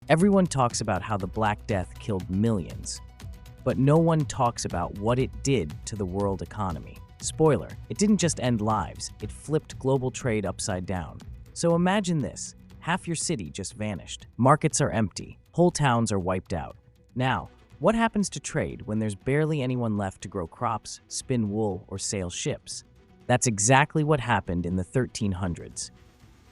Everyone talks about how the Black Death killed millions, but no one talks about what it did to the world economy. Spoiler, it didn't just end lives, it flipped global trade upside down. So imagine this, half your city just vanished. Markets are empty, whole towns are wiped out. Now, what happens to trade when there's barely anyone left to grow crops, spin wool, or sail ships? That's exactly what happened in the 1300s.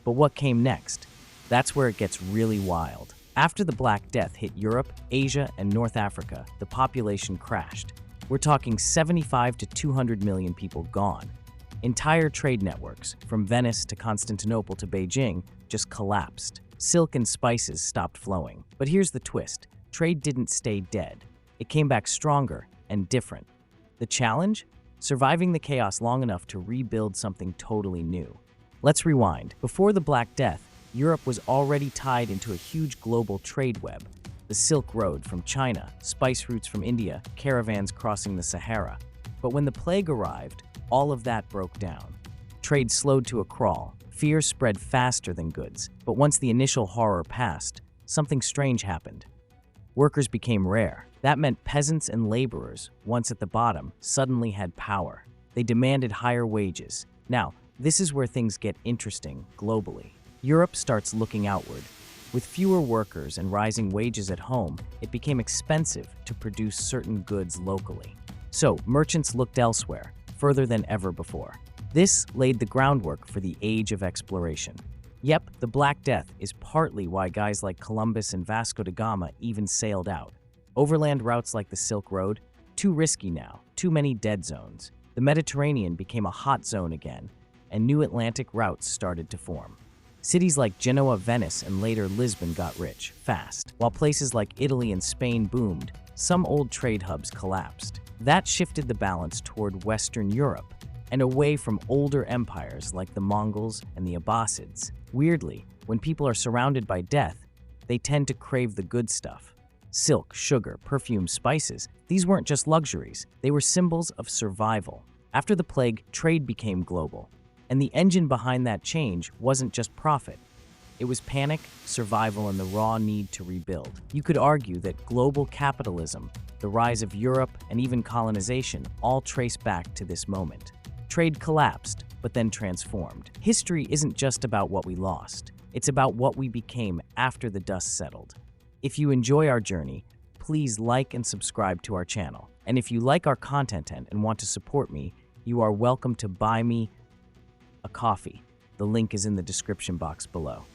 But what came next? That's where it gets really wild. After the Black Death hit Europe, Asia, and North Africa, the population crashed. We're talking 75 to 200 million people gone. Entire trade networks, from Venice to Constantinople to Beijing, just collapsed. Silk and spices stopped flowing. But here's the twist. Trade didn't stay dead. It came back stronger and different. The challenge? Surviving the chaos long enough to rebuild something totally new. Let's rewind. Before the Black Death, Europe was already tied into a huge global trade web. The Silk Road from China, spice routes from India, caravans crossing the Sahara. But when the plague arrived, all of that broke down. Trade slowed to a crawl. Fear spread faster than goods. But once the initial horror passed, something strange happened. Workers became rare. That meant peasants and laborers, once at the bottom, suddenly had power. They demanded higher wages. Now, this is where things get interesting globally. Europe starts looking outward. With fewer workers and rising wages at home, it became expensive to produce certain goods locally. So, merchants looked elsewhere, further than ever before. This laid the groundwork for the age of exploration. Yep, the Black Death is partly why guys like Columbus and Vasco da Gama even sailed out. Overland routes like the Silk Road, too risky now, too many dead zones. The Mediterranean became a hot zone again, and new Atlantic routes started to form. Cities like Genoa, Venice, and later Lisbon got rich, fast. While places like Italy and Spain boomed, some old trade hubs collapsed. That shifted the balance toward Western Europe, and away from older empires like the Mongols and the Abbasids. Weirdly, when people are surrounded by death, they tend to crave the good stuff. Silk, sugar, perfume, spices, these weren't just luxuries, they were symbols of survival. After the plague, trade became global. And the engine behind that change wasn't just profit. It was panic, survival, and the raw need to rebuild. You could argue that global capitalism, the rise of Europe, and even colonization all trace back to this moment. Trade collapsed, but then transformed. History isn't just about what we lost. It's about what we became after the dust settled. If you enjoy our journey, please like and subscribe to our channel. And if you like our content and want to support me, you are welcome to buy me a coffee. The link is in the description box below.